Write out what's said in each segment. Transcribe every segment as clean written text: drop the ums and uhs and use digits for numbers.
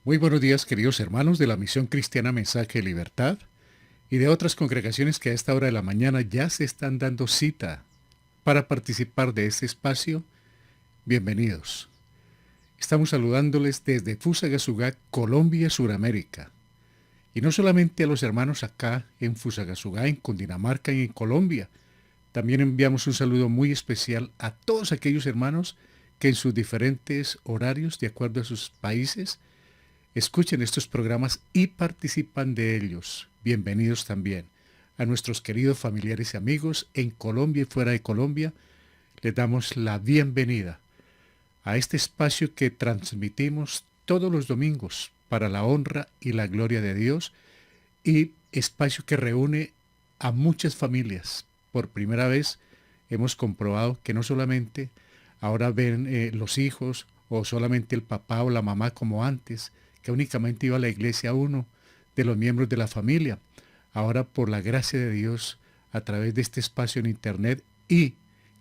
Muy buenos días, queridos hermanos de la Misión Cristiana Mensaje de Libertad y de otras congregaciones que a esta hora de la mañana ya se están dando cita para participar de este espacio. Bienvenidos. Estamos saludándoles desde Fusagasugá, Colombia, Suramérica. Y no solamente a los hermanos acá en Fusagasugá, en Cundinamarca y en Colombia. También enviamos un saludo muy especial a todos aquellos hermanos que en sus diferentes horarios, de acuerdo a sus países, escuchen estos programas y participan de ellos. Bienvenidos también. A nuestros queridos familiares y amigos en Colombia y fuera de Colombia, les damos la bienvenida a este espacio que transmitimos todos los domingos para la honra y la gloria de Dios, y espacio que reúne a muchas familias. Por primera vez hemos comprobado que no solamente ahora ven los hijos o solamente el papá o la mamá como antes, que únicamente iba a la iglesia uno de los miembros de la familia. Ahora, por la gracia de Dios, a través de este espacio en internet y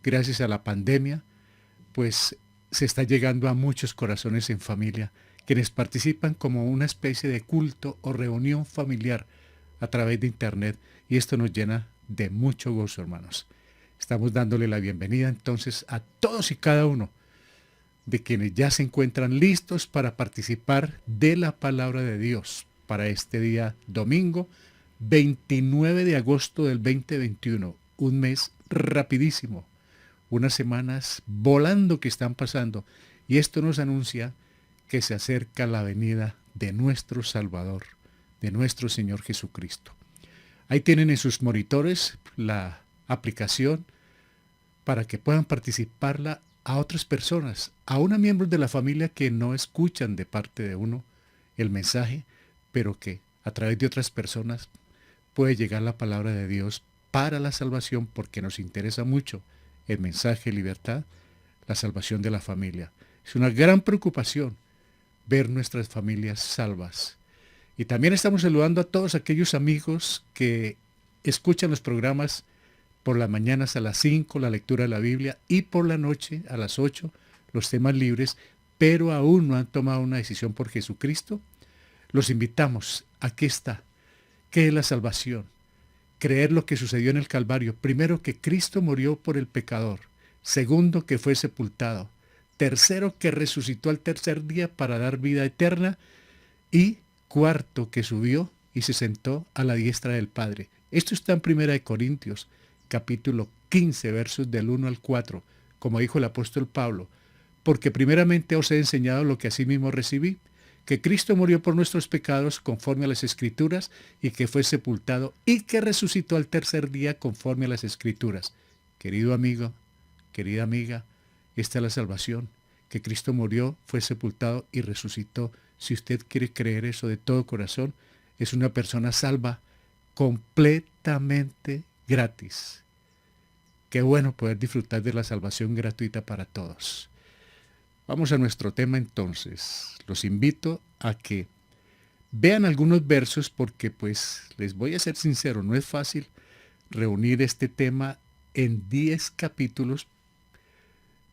gracias a la pandemia, pues se está llegando a muchos corazones en familia, quienes participan como una especie de culto o reunión familiar a través de internet, y esto nos llena de mucho gozo, hermanos. Estamos dándole la bienvenida entonces a todos y cada uno de quienes ya se encuentran listos para participar de la palabra de Dios para este día domingo 29 de agosto del 2021, un mes rapidísimo, unas semanas volando que están pasando, y esto nos anuncia que se acerca la venida de nuestro Salvador, de nuestro Señor Jesucristo. Ahí tienen en sus monitores la aplicación para que puedan participarla a otras personas, aún a miembros de la familia que no escuchan de parte de uno el mensaje, pero que a través de otras personas puede llegar la palabra de Dios para la salvación, porque nos interesa mucho el mensaje de libertad, la salvación de la familia. Es una gran preocupación ver nuestras familias salvas. Y también estamos saludando a todos aquellos amigos que escuchan los programas por las mañanas a las 5 la lectura de la Biblia, y por la noche a las 8 los temas libres, pero aún no han tomado una decisión por Jesucristo. Los invitamos. Aquí está. ¿Qué es la salvación? Creer lo que sucedió en el Calvario. Primero, que Cristo murió por el pecador. Segundo, que fue sepultado. Tercero, que resucitó al tercer día para dar vida eterna. Y cuarto, que subió y se sentó a la diestra del Padre. Esto está en 1 Corintios, capítulo 15, versos del 1 al 4, como dijo el apóstol Pablo. Porque primeramente os he enseñado lo que asimismo recibí, que Cristo murió por nuestros pecados conforme a las Escrituras, y que fue sepultado y que resucitó al tercer día conforme a las Escrituras. Querido amigo, querida amiga, esta es la salvación, que Cristo murió, fue sepultado y resucitó. Si usted quiere creer eso de todo corazón, es una persona salva completamente gratis. Qué bueno poder disfrutar de la salvación gratuita para todos. Vamos a nuestro tema entonces. Los invito a que vean algunos versos, porque pues les voy a ser sincero, no es fácil reunir este tema en 10 capítulos,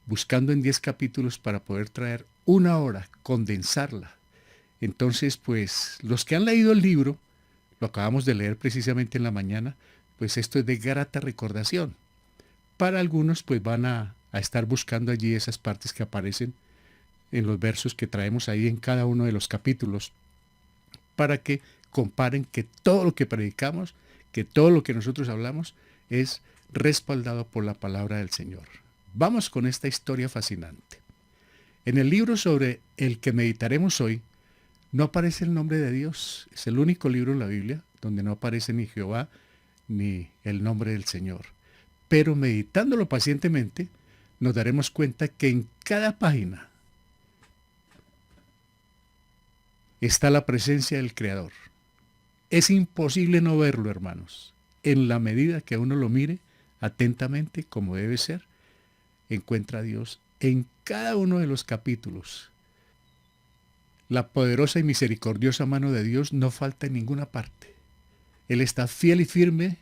buscando en 10 capítulos para poder traer una hora, condensarla. Entonces, pues los que han leído el libro, lo acabamos de leer precisamente en la mañana, pues esto es de grata recordación. Para algunos, pues van a estar buscando allí esas partes que aparecen en los versos que traemos ahí en cada uno de los capítulos, para que comparen que todo lo que predicamos, que todo lo que nosotros hablamos es respaldado por la palabra del Señor. Vamos con esta historia fascinante. En el libro sobre el que meditaremos hoy, no aparece el nombre de Dios. Es el único libro en la Biblia donde no aparece ni Jehová ni el nombre del Señor. Pero meditándolo pacientemente, nos daremos cuenta que en cada página está la presencia del Creador. Es imposible no verlo, hermanos. En la medida que uno lo mire atentamente, como debe ser, encuentra a Dios en cada uno de los capítulos. La poderosa y misericordiosa mano de Dios no falta en ninguna parte. Él está fiel y firme,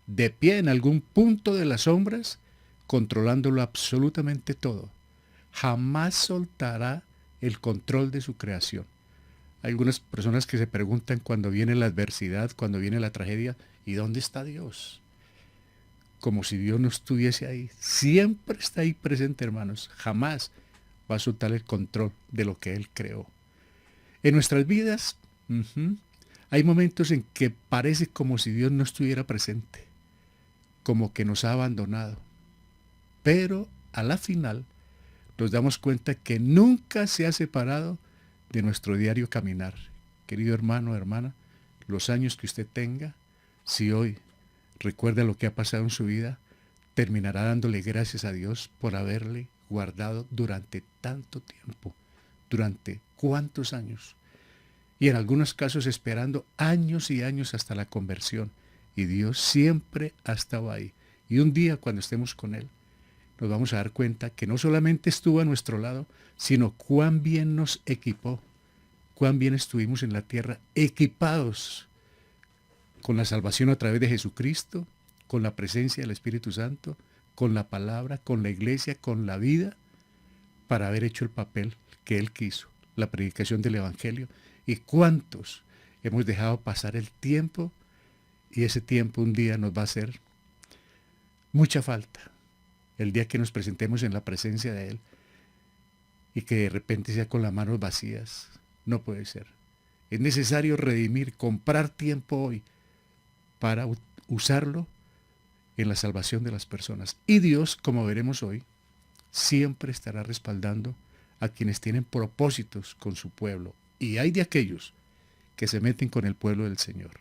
de pie en algún punto de las sombras, controlándolo absolutamente todo. Jamás soltará el control de su creación. Hay algunas personas que se preguntan cuando viene la adversidad, cuando viene la tragedia, ¿y dónde está Dios? Como si Dios no estuviese ahí. Siempre está ahí presente, hermanos. Jamás va a soltar el control de lo que Él creó. En nuestras vidas, hay momentos en que parece como si Dios no estuviera presente, como que nos ha abandonado. Pero a la final nos damos cuenta que nunca se ha separado de nuestro diario caminar. Querido hermano, hermana, los años que usted tenga, si hoy recuerda lo que ha pasado en su vida, terminará dándole gracias a Dios por haberle guardado durante tanto tiempo, durante cuántos años, y en algunos casos esperando años y años hasta la conversión. Y Dios siempre ha estado ahí. Y un día cuando estemos con Él, nos vamos a dar cuenta que no solamente estuvo a nuestro lado, sino cuán bien nos equipó, cuán bien estuvimos en la tierra equipados con la salvación a través de Jesucristo, con la presencia del Espíritu Santo, con la palabra, con la iglesia, con la vida, para haber hecho el papel que Él quiso, la predicación del Evangelio. Y cuántos hemos dejado pasar el tiempo, y ese tiempo un día nos va a hacer mucha falta. El día que nos presentemos en la presencia de Él y que de repente sea con las manos vacías, no puede ser. Es necesario redimir, comprar tiempo hoy para usarlo en la salvación de las personas. Y Dios, como veremos hoy, siempre estará respaldando a quienes tienen propósitos con su pueblo. Y hay de aquellos que se meten con el pueblo del Señor.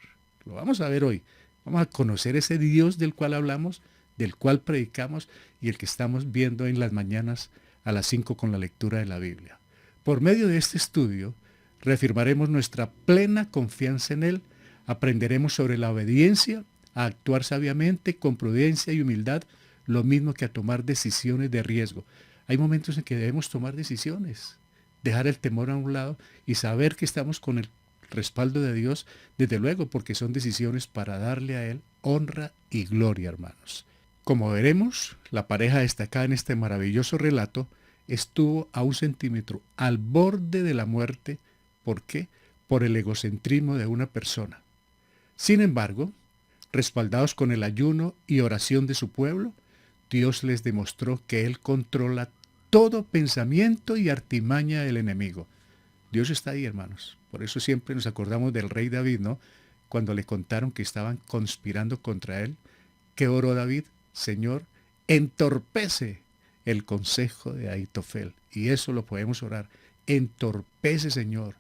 Lo vamos a ver hoy. Vamos a conocer ese Dios del cual hablamos, del cual predicamos y el que estamos viendo en las mañanas a las 5 con la lectura de la Biblia. Por medio de este estudio, reafirmaremos nuestra plena confianza en Él, aprenderemos sobre la obediencia, a actuar sabiamente, con prudencia y humildad, lo mismo que a tomar decisiones de riesgo. Hay momentos en que debemos tomar decisiones, dejar el temor a un lado y saber que estamos con el respaldo de Dios, desde luego, porque son decisiones para darle a Él honra y gloria, hermanos. Como veremos, la pareja destacada en este maravilloso relato estuvo a 1 centímetro al borde de la muerte. ¿Por qué? Por el egocentrismo de una persona. Sin embargo, respaldados con el ayuno y oración de su pueblo, Dios les demostró que Él controla todo pensamiento y artimaña del enemigo. Dios está ahí, hermanos. Por eso siempre nos acordamos del rey David, ¿no? Cuando le contaron que estaban conspirando contra él, ¿qué oró David? Señor, entorpece el consejo de Ahitofel. Y eso lo podemos orar. Entorpece, Señor,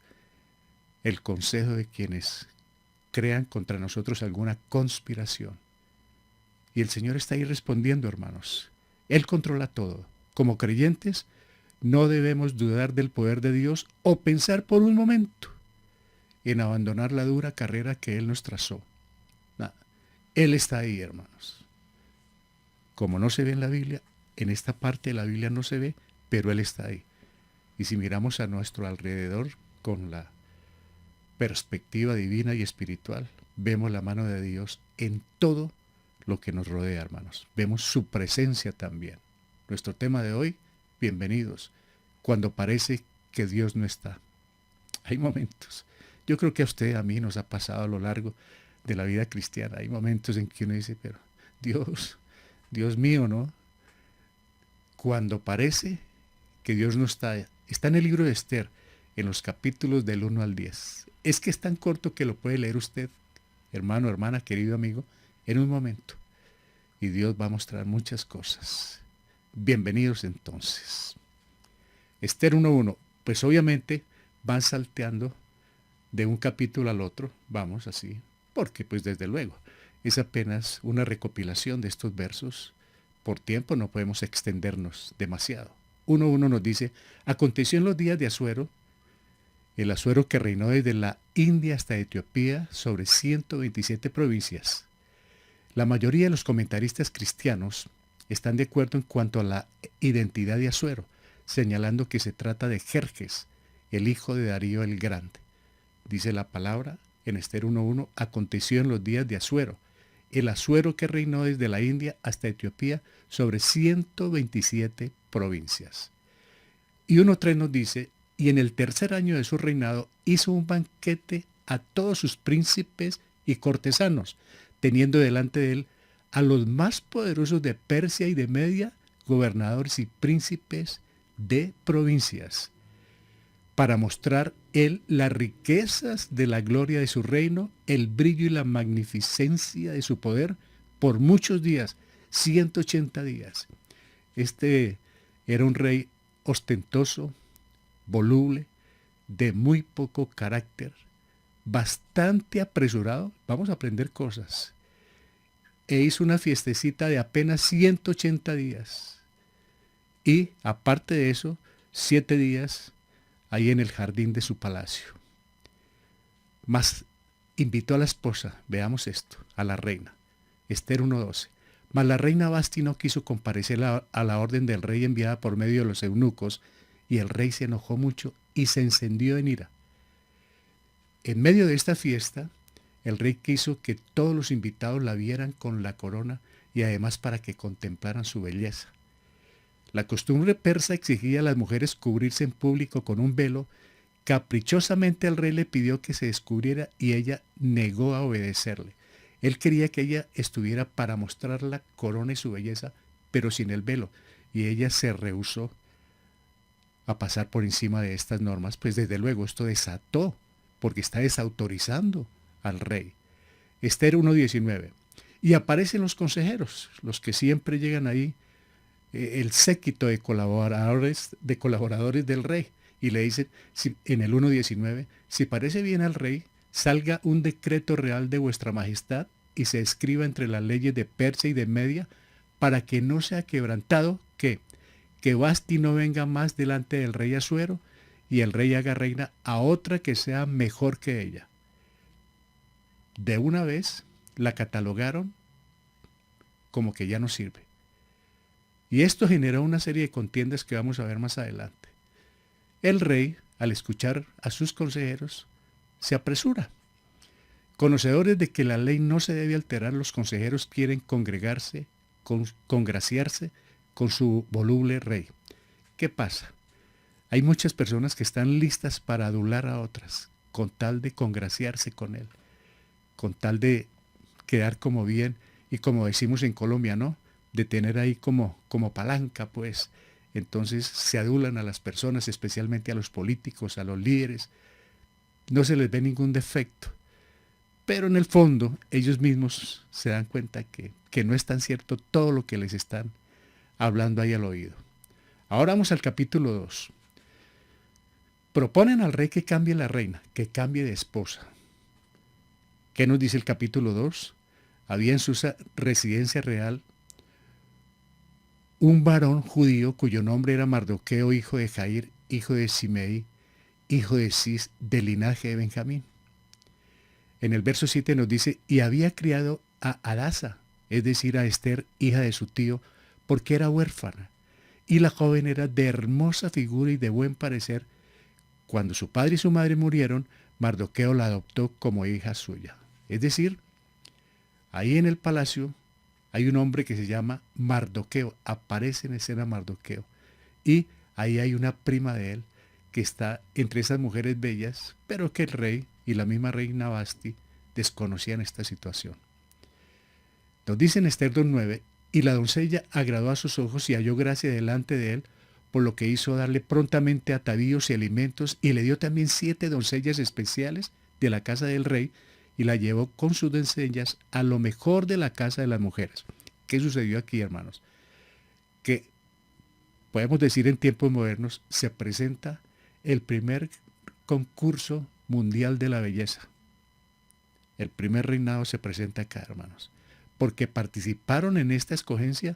el consejo de quienes crean contra nosotros alguna conspiración. Y el Señor está ahí respondiendo, hermanos. Él controla todo. Como creyentes, no debemos dudar del poder de Dios o pensar por un momento en abandonar la dura carrera que Él nos trazó. Nada. Él está ahí, hermanos. Como no se ve en la Biblia, en esta parte de la Biblia no se ve, pero Él está ahí. Y si miramos a nuestro alrededor con la perspectiva divina y espiritual, vemos la mano de Dios en todo lo que nos rodea, hermanos. Vemos su presencia también. Nuestro tema de hoy, bienvenidos, cuando parece que Dios no está. Hay momentos. Yo creo que a usted, a mí, nos ha pasado a lo largo de la vida cristiana. Hay momentos en que uno dice, pero Dios mío, ¿no? Cuando parece que Dios no está. Está en el libro de Esther, en los capítulos del 1 al 10. Es que es tan corto que lo puede leer usted, hermano, hermana, querido amigo, en un momento. Y Dios va a mostrar muchas cosas. Bienvenidos entonces. Esther 1:1. Pues obviamente van salteando de un capítulo al otro, vamos así, porque pues desde luego es apenas una recopilación de estos versos. Por tiempo no podemos extendernos demasiado. 1:1 nos dice, aconteció en los días de Asuero, el Asuero que reinó desde la India hasta Etiopía sobre 127 provincias. La mayoría de los comentaristas cristianos están de acuerdo en cuanto a la identidad de Asuero, señalando que se trata de Jerjes, el hijo de Darío el Grande. Dice la palabra en Esther 1:1, aconteció en los días de Asuero, el Asuero que reinó desde la India hasta Etiopía sobre 127 provincias. Y 1:3 nos dice, y en el tercer año de su reinado hizo un banquete a todos sus príncipes y cortesanos, teniendo delante de él a los más poderosos de Persia y de Media, gobernadores y príncipes de provincias, para mostrar él las riquezas de la gloria de su reino, el brillo y la magnificencia de su poder por muchos días, 180 días. Este era un rey ostentoso, voluble, de muy poco carácter, bastante apresurado. Vamos a aprender cosas. E hizo una fiestecita de apenas 180 días. Y, aparte de eso, 7 días ahí en el jardín de su palacio. Mas invitó a la esposa, veamos esto, a la reina. Esther 1:12. Mas la reina Vasti no quiso comparecer a la orden del rey enviada por medio de los eunucos, y el rey se enojó mucho y se encendió en ira. En medio de esta fiesta, el rey quiso que todos los invitados la vieran con la corona y además para que contemplaran su belleza. La costumbre persa exigía a las mujeres cubrirse en público con un velo. Caprichosamente el rey le pidió que se descubriera y ella negó a obedecerle. Él quería que ella estuviera para mostrar la corona y su belleza, pero sin el velo, y ella se rehusó a pasar por encima de estas normas. Pues desde luego esto desató, porque está desautorizando al rey. Esther 1:19. Y aparecen los consejeros, los que siempre llegan ahí, el séquito de colaboradores del rey, y le dicen en el 1:19, si parece bien al rey, salga un decreto real de vuestra majestad y se escriba entre las leyes de Persia y de Media, para que no sea quebrantado que Vasti no venga más delante del rey Asuero, y el rey haga reina a otra que sea mejor que ella. De una vez la catalogaron como que ya no sirve. Y esto generó una serie de contiendas que vamos a ver más adelante. El rey, al escuchar a sus consejeros, se apresura. Conocedores de que la ley no se debe alterar, los consejeros quieren congraciarse con su voluble rey. ¿Qué pasa? Hay muchas personas que están listas para adular a otras, con tal de congraciarse con él, con tal de quedar como bien, y como decimos en Colombia, ¿no?, de tener ahí como palanca, pues. Entonces se adulan a las personas, especialmente a los políticos, a los líderes. No se les ve ningún defecto, pero en el fondo ellos mismos se dan cuenta que no es tan cierto todo lo que les están hablando ahí al oído. Ahora vamos al capítulo 2. Proponen al rey que cambie la reina, que cambie de esposa. ¿Qué nos dice el capítulo 2? Había en su residencia real un varón judío cuyo nombre era Mardoqueo, hijo de Jair, hijo de Simei, hijo de Cis, del linaje de Benjamín. En el verso 7 nos dice, y había criado a Hadasa, es decir, a Esther, hija de su tío, porque era huérfana, y la joven era de hermosa figura y de buen parecer. Cuando su padre y su madre murieron, Mardoqueo la adoptó como hija suya. Es decir, ahí en el palacio hay un hombre que se llama Mardoqueo, aparece en escena Mardoqueo, y ahí hay una prima de él que está entre esas mujeres bellas, pero que el rey y la misma reina Vasti desconocían esta situación. Nos dice en Esther 2:9, y la doncella agradó a sus ojos y halló gracia delante de él, por lo que hizo darle prontamente atavíos y alimentos, y le dio también 7 doncellas especiales de la casa del rey, y la llevó con sus doncellas a lo mejor de la casa de las mujeres. ¿Qué sucedió aquí, hermanos? Que podemos decir en tiempos modernos, se presenta el primer concurso mundial de la belleza. El primer reinado se presenta acá, hermanos, porque participaron en esta escogencia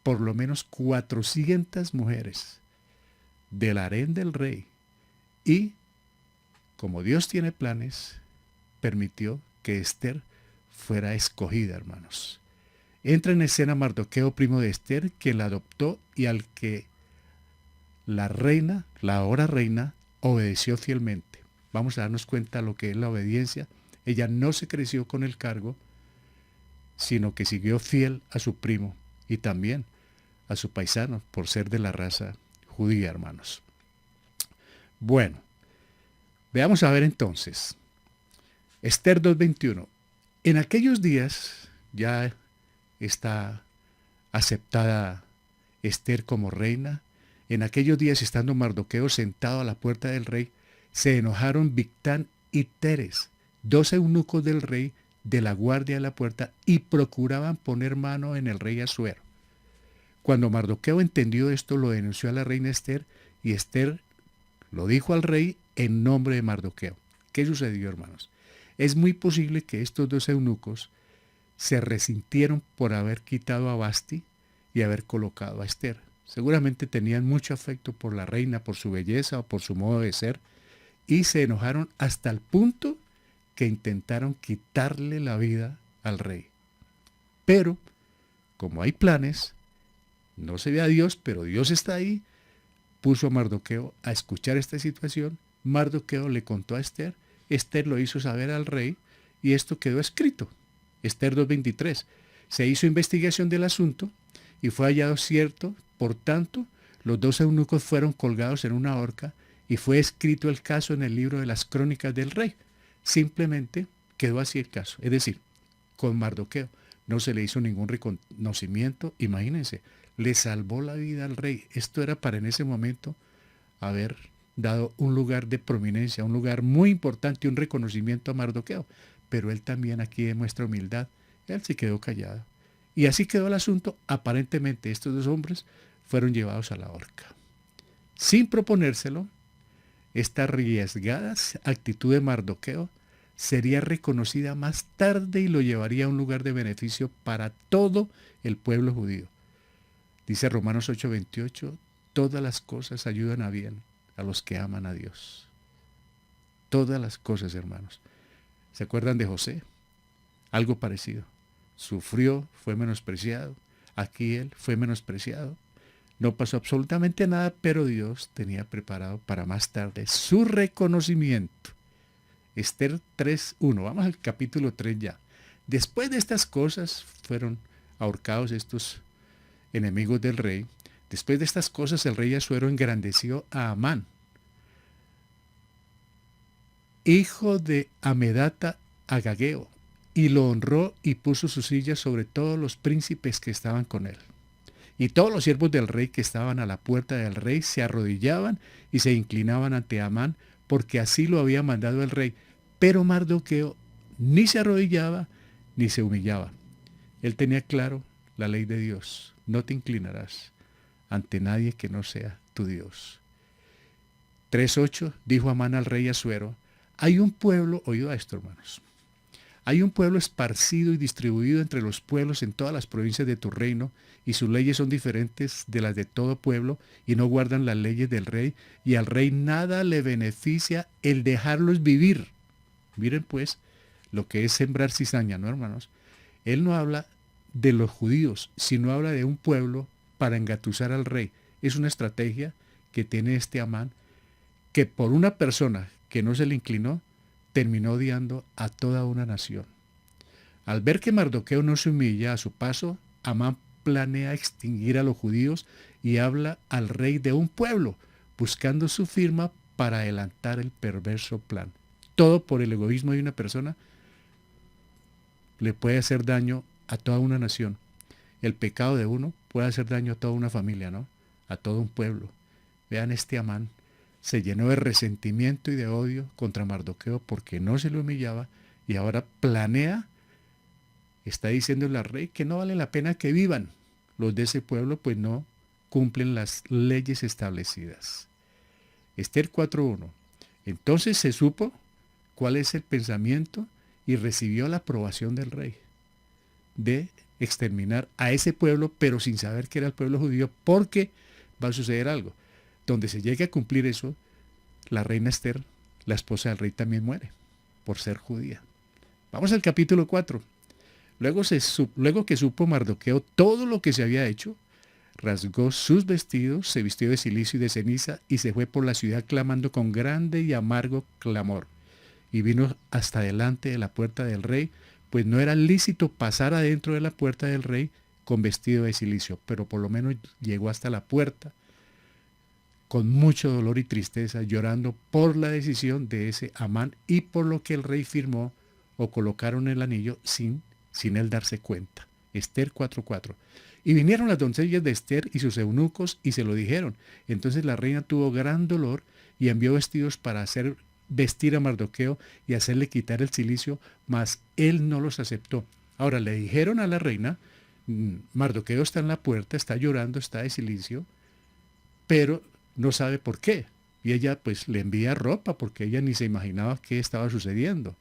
por lo menos 400 mujeres del harén del rey, y como Dios tiene planes, permitió que Esther fuera escogida, hermanos. Entra en escena Mardoqueo, primo de Esther, quien la adoptó y al que la reina, la ahora reina, obedeció fielmente. Vamos a darnos cuenta de lo que es la obediencia. Ella no se creció con el cargo, sino que siguió fiel a su primo y también a su paisano por ser de la raza judía, hermanos. Bueno, veamos a ver entonces. Esther 2:21. En aquellos días ya está aceptada Esther como reina. En aquellos días, estando Mardoqueo sentado a la puerta del rey, se enojaron Bigtán y Teres, dos eunucos del rey, de la guardia de la puerta, y procuraban poner mano en el rey Asuero. Cuando Mardoqueo entendió esto, lo denunció a la reina Esther, y Esther lo dijo al rey en nombre de Mardoqueo. ¿Qué sucedió, hermanos? Es muy posible que estos dos eunucos se resintieron por haber quitado a Vasti y haber colocado a Esther. Seguramente tenían mucho afecto por la reina, por su belleza o por su modo de ser, y se enojaron hasta el punto que intentaron quitarle la vida al rey. Pero, como hay planes, no se ve a Dios, pero Dios está ahí, puso a Mardoqueo a escuchar esta situación. Mardoqueo le contó a Esther, Esther lo hizo saber al rey, y esto quedó escrito. Esther 2:23. Se hizo investigación del asunto y fue hallado cierto. Por tanto, los dos eunucos fueron colgados en una horca y fue escrito el caso en el libro de las crónicas del rey. Simplemente quedó así el caso. Es decir, con Mardoqueo no se le hizo ningún reconocimiento. Imagínense, le salvó la vida al rey. Esto era para en ese momento haber dado un lugar de prominencia, un lugar muy importante, un reconocimiento a Mardoqueo. Pero él también aquí demuestra humildad. Él se quedó callado. Y así quedó el asunto. Aparentemente estos dos hombres fueron llevados a la horca. Sin proponérselo, esta arriesgada actitud de Mardoqueo sería reconocida más tarde y lo llevaría a un lugar de beneficio para todo el pueblo judío. Dice Romanos 8:28, todas las cosas ayudan a bien a los que aman a Dios. Todas las cosas, hermanos. ¿Se acuerdan de José? Algo parecido. Sufrió, fue menospreciado. Aquí él fue menospreciado. No pasó absolutamente nada, pero Dios tenía preparado para más tarde su reconocimiento. Esther 3:1. Vamos al capítulo 3 ya. Después de estas cosas fueron ahorcados estos enemigos del rey. Después de estas cosas el rey Asuero engrandeció a Amán, hijo de Amedata Agageo, y lo honró y puso su silla sobre todos los príncipes que estaban con él. Y todos los siervos del rey que estaban a la puerta del rey se arrodillaban y se inclinaban ante Amán, porque así lo había mandado el rey. Pero Mardoqueo ni se arrodillaba ni se humillaba. Él tenía claro la ley de Dios. No te inclinarás ante nadie que no sea tu Dios. 3:8 dijo Amán al rey Asuero, hay un pueblo, oído a esto, hermanos, hay un pueblo esparcido y distribuido entre los pueblos en todas las provincias de tu reino, y sus leyes son diferentes de las de todo pueblo, y no guardan las leyes del rey, y al rey nada le beneficia el dejarlos vivir. Miren pues lo que es sembrar cizaña, ¿no, hermanos? Él no habla de los judíos, sino habla de un pueblo para engatusar al rey. Es una estrategia que tiene este Amán, que por una persona que no se le inclinó, terminó odiando a toda una nación. Al ver que Mardoqueo no se humilla a su paso, Amán planea extinguir a los judíos y habla al rey de un pueblo, buscando su firma para adelantar el perverso plan. Todo por el egoísmo de una persona le puede hacer daño a toda una nación. El pecado de uno puede hacer daño a toda una familia, ¿no? A todo un pueblo. Vean, este Amán se llenó de resentimiento y de odio contra Mardoqueo porque no se lo humillaba, y ahora planea, está diciéndole al rey que no vale la pena que vivan los de ese pueblo, pues no cumplen las leyes establecidas. Esther 4:1. Entonces se supo cuál es el pensamiento y recibió la aprobación del rey de exterminar a ese pueblo, pero sin saber que era el pueblo judío, porque va a suceder algo. Donde se llegue a cumplir eso, la reina Esther, la esposa del rey, también muere por ser judía. Vamos al capítulo 4. Luego que supo Mardoqueo todo lo que se había hecho, rasgó sus vestidos, se vistió de cilicio y de ceniza y se fue por la ciudad clamando con grande y amargo clamor. Y vino hasta delante de la puerta del rey, pues no era lícito pasar adentro de la puerta del rey con vestido de cilicio, pero por lo menos llegó hasta la puerta con mucho dolor y tristeza, llorando por la decisión de ese Amán y por lo que el rey firmó o colocaron el anillo sin él darse cuenta. Esther 4:4. Y vinieron las doncellas de Esther y sus eunucos y se lo dijeron. Entonces la reina tuvo gran dolor y envió vestidos para hacer vestir a Mardoqueo y hacerle quitar el cilicio, mas él no los aceptó. Ahora le dijeron a la reina, Mardoqueo está en la puerta, está llorando, está de cilicio, pero no sabe por qué. Y ella pues le envía ropa porque ella ni se imaginaba qué estaba sucediendo.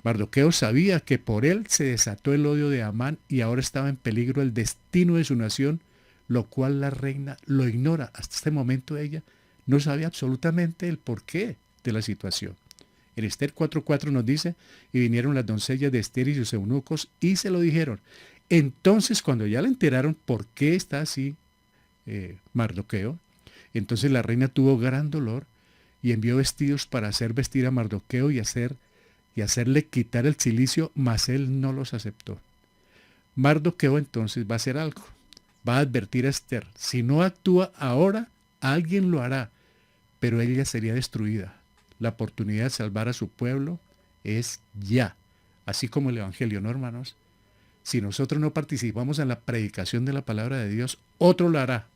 Mardoqueo sabía que por él se desató el odio de Amán y ahora estaba en peligro el destino de su nación, lo cual la reina lo ignora. Hasta este momento ella no sabe absolutamente el porqué de la situación. En Esther 4:4 nos dice, y vinieron las doncellas de Esther y sus eunucos y se lo dijeron. Entonces cuando ya le enteraron por qué está así Mardoqueo, entonces la reina tuvo gran dolor y envió vestidos para hacer vestir a Mardoqueo y hacerle quitar el cilicio, mas él no los aceptó. Mardoqueo entonces va a hacer algo. Va a advertir a Esther, si no actúa ahora, alguien lo hará, pero ella sería destruida. La oportunidad de salvar a su pueblo es ya. Así como el Evangelio, ¿no, hermanos? Si nosotros no participamos en la predicación de la palabra de Dios, otro lo hará.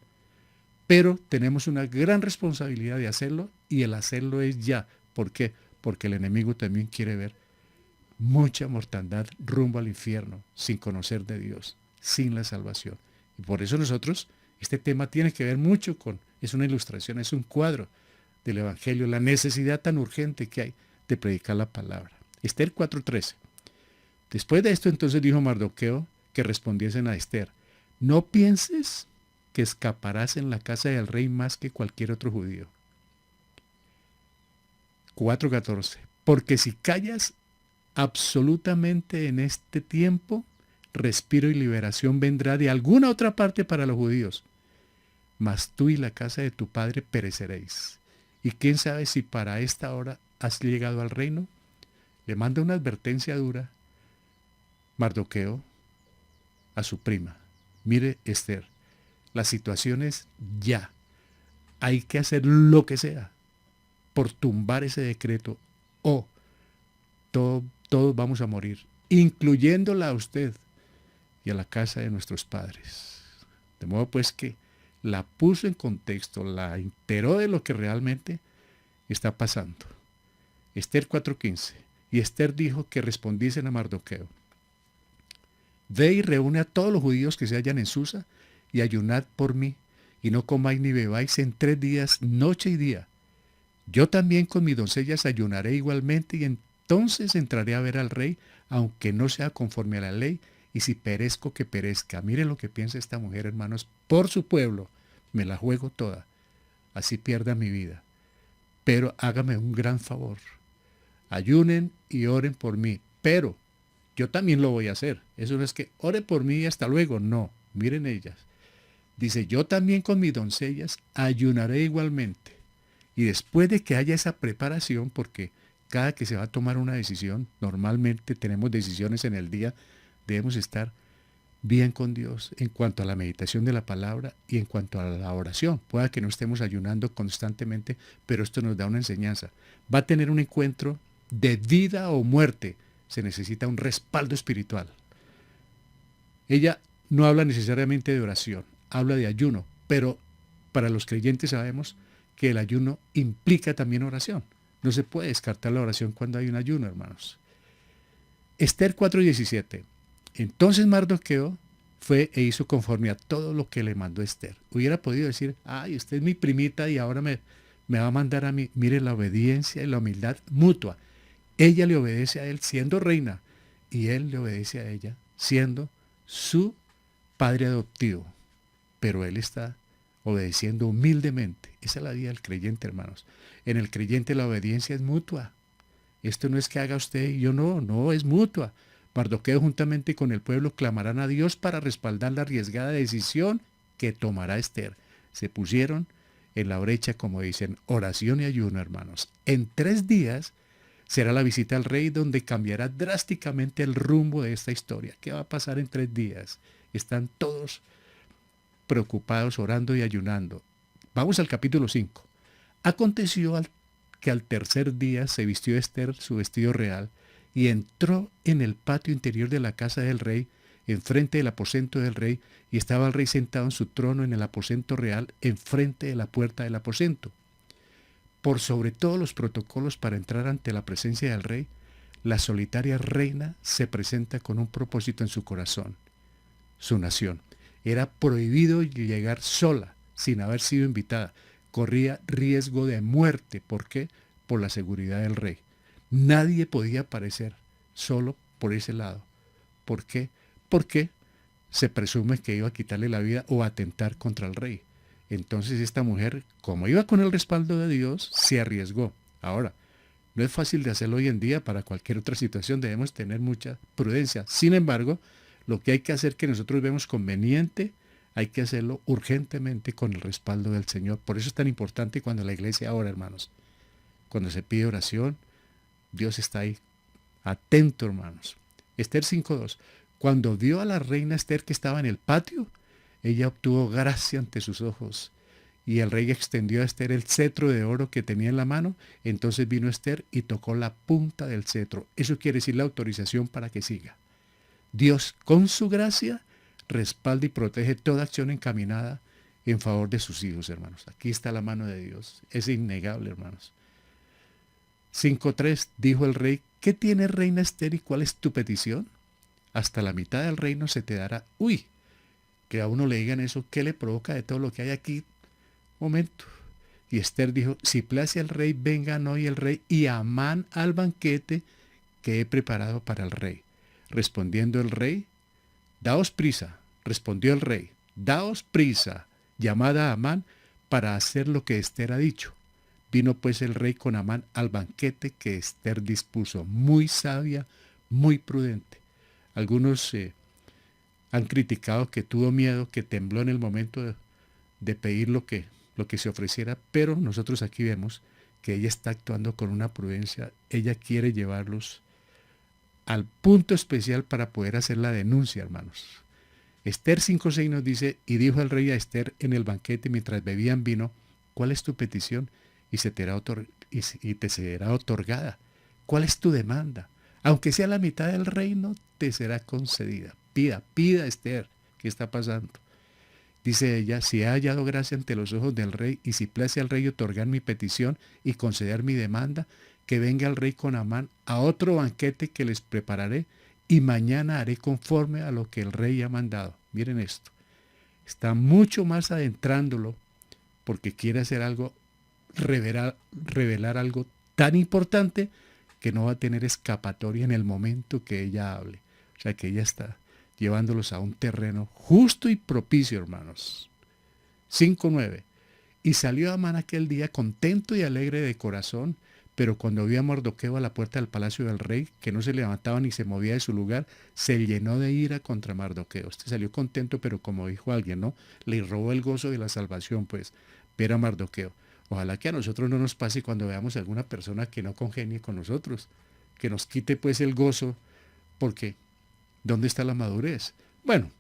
Pero tenemos una gran responsabilidad de hacerlo y el hacerlo es ya. ¿Por qué? Porque el enemigo también quiere ver mucha mortandad rumbo al infierno, sin conocer de Dios, sin la salvación. Y por eso nosotros, este tema tiene que ver mucho con, es una ilustración, es un cuadro del Evangelio, la necesidad tan urgente que hay de predicar la palabra. Esther 4:13. Después de esto entonces dijo Mardoqueo que respondiesen a Esther, no pienses que escaparás en la casa del rey más que cualquier otro judío. 4:14. Porque si callas absolutamente en este tiempo, respiro y liberación vendrá de alguna otra parte para los judíos. Mas tú y la casa de tu padre pereceréis. Y quién sabe si para esta hora has llegado al reino. Le manda una advertencia dura Mardoqueo a su prima. Mire, Esther, la situación es ya. Hay que hacer lo que sea por tumbar ese decreto o todos vamos a morir, incluyéndola a usted y a la casa de nuestros padres. De modo pues que la puso en contexto, la enteró de lo que realmente está pasando. Esther 4:15. Y Esther dijo que respondiesen a Mardoqueo. Ve y reúne a todos los judíos que se hallan en Susa y ayunad por mí, y no comáis ni bebáis en 3 días, noche y día. Yo también con mis doncellas ayunaré igualmente, y entonces entraré a ver al rey, aunque no sea conforme a la ley, y si perezco, que perezca. Mire lo que piensa esta mujer, hermanos, por su pueblo, me la juego toda, así pierda mi vida. Pero hágame un gran favor, ayunen y oren por mí, pero yo también lo voy a hacer. Eso no es que ore por mí y hasta luego, no, miren ellas. Dice, yo también con mis doncellas ayunaré igualmente. Y después de que haya esa preparación, porque cada que se va a tomar una decisión, normalmente tenemos decisiones en el día, debemos estar bien con Dios en cuanto a la meditación de la palabra y en cuanto a la oración. Pueda que no estemos ayunando constantemente, pero esto nos da una enseñanza. Va a tener un encuentro de vida o muerte. Se necesita un respaldo espiritual. Ella no habla necesariamente de oración, habla de ayuno, pero para los creyentes sabemos que el ayuno implica también oración. No se puede descartar la oración cuando hay un ayuno, hermanos. Esther 4:17. Entonces Mardoqueo fue e hizo conforme a todo lo que le mandó Esther. Hubiera podido decir, ay, usted es mi primita y ahora me va a mandar a mí. Mire la obediencia y la humildad mutua. Ella le obedece a él siendo reina y él le obedece a ella siendo su padre adoptivo. Pero él está obedeciendo humildemente. Esa es la vida del creyente, hermanos. En el creyente la obediencia es mutua. Esto no es que haga usted y yo no, es mutua. Mardoqueo juntamente con el pueblo clamarán a Dios para respaldar la arriesgada decisión que tomará Esther. Se pusieron en la brecha, como dicen, oración y ayuno, hermanos. En 3 días será la visita al rey donde cambiará drásticamente el rumbo de esta historia. ¿Qué va a pasar en 3 días? Están todos preocupados, orando y ayunando. Vamos al capítulo 5. Aconteció que al tercer día se vistió Esther su vestido real y entró en el patio interior de la casa del rey, enfrente del aposento del rey, y estaba el rey sentado en su trono en el aposento real, enfrente de la puerta del aposento. Por sobre todos los protocolos para entrar ante la presencia del rey, la solitaria reina se presenta con un propósito en su corazón, su nación. Era prohibido llegar sola, sin haber sido invitada. Corría riesgo de muerte. ¿Por qué? Por la seguridad del rey. Nadie podía aparecer solo por ese lado. ¿Por qué? Porque se presume que iba a quitarle la vida o atentar contra el rey. Entonces esta mujer, como iba con el respaldo de Dios, se arriesgó. Ahora, no es fácil de hacerlo hoy en día. Para cualquier otra situación debemos tener mucha prudencia. Sin embargo, lo que hay que hacer que nosotros vemos conveniente, hay que hacerlo urgentemente con el respaldo del Señor. Por eso es tan importante cuando la iglesia ora, hermanos. Cuando se pide oración, Dios está ahí, atento, hermanos. Esther 5:2. Cuando vio a la reina Esther que estaba en el patio, ella obtuvo gracia ante sus ojos. Y el rey extendió a Esther el cetro de oro que tenía en la mano. Entonces vino Esther y tocó la punta del cetro. Eso quiere decir la autorización para que siga. Dios, con su gracia, respalda y protege toda acción encaminada en favor de sus hijos, hermanos. Aquí está la mano de Dios. Es innegable, hermanos. 5:3. Dijo el rey: ¿qué tienes, reina Esther, y cuál es tu petición? Hasta la mitad del reino se te dará. Uy, que a uno le digan eso, ¿qué le provoca de todo lo que hay aquí? Momento. Y Esther dijo: si place al rey, vengan hoy el rey y Amán al banquete que he preparado para el rey. Respondiendo el rey: daos prisa. Respondió el rey: daos prisa, llamad a Amán para hacer lo que Esther ha dicho. Vino pues el rey con Amán al banquete que Esther dispuso. Muy sabia, muy prudente. Algunos han criticado que tuvo miedo, que tembló en el momento de pedir lo que se ofreciera, pero nosotros aquí vemos que ella está actuando con una prudencia. Ella quiere llevarlos al punto especial para poder hacer la denuncia, hermanos. Esther 5:6 nos dice: y dijo el rey a Esther en el banquete mientras bebían vino: ¿cuál es tu petición? Y te será otorgada. ¿Cuál es tu demanda? Aunque sea la mitad del reino, te será concedida. Pida, Esther. ¿Qué está pasando? Dice ella: si he hallado gracia ante los ojos del rey, y si place al rey otorgar mi petición y conceder mi demanda, que venga el rey con Amán a otro banquete que les prepararé, y mañana haré conforme a lo que el rey ha mandado. Miren esto. Está mucho más adentrándolo porque quiere hacer algo, revelar algo tan importante que no va a tener escapatoria en el momento que ella hable. O sea que ella está llevándolos a un terreno justo y propicio, hermanos. 5:9. Y salió Amán aquel día contento y alegre de corazón, pero cuando vio a Mardoqueo a la puerta del palacio del rey, que no se levantaba ni se movía de su lugar, se llenó de ira contra Mardoqueo. Este salió contento, pero como dijo alguien, ¿no? Le robó el gozo de la salvación, pues, ver a Mardoqueo. Ojalá que a nosotros no nos pase cuando veamos a alguna persona que no congenie con nosotros, que nos quite pues el gozo, porque ¿dónde está la madurez? Bueno,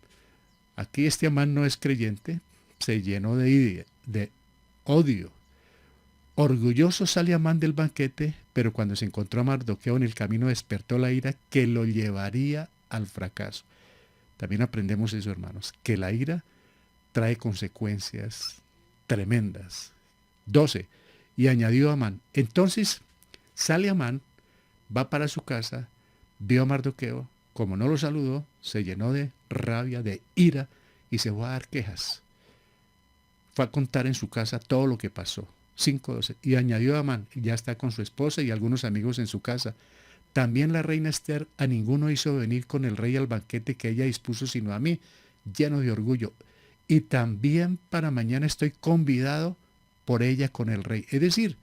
aquí este Amán no es creyente, se llenó de odio. Orgulloso sale Amán del banquete, pero cuando se encontró a Mardoqueo en el camino despertó la ira que lo llevaría al fracaso. También aprendemos eso, hermanos, que la ira trae consecuencias tremendas. 12. Y añadió Amán: entonces sale Amán, va para su casa, vio a Mardoqueo, como no lo saludó, se llenó de rabia, de ira, y se fue a dar quejas. Fue a contar en su casa todo lo que pasó. 5:12. Y añadió Amán: ya está con su esposa y algunos amigos en su casa. También la reina Esther a ninguno hizo venir con el rey al banquete que ella dispuso, sino a mí, lleno de orgullo. Y también para mañana estoy convidado por ella con el rey. Es decir,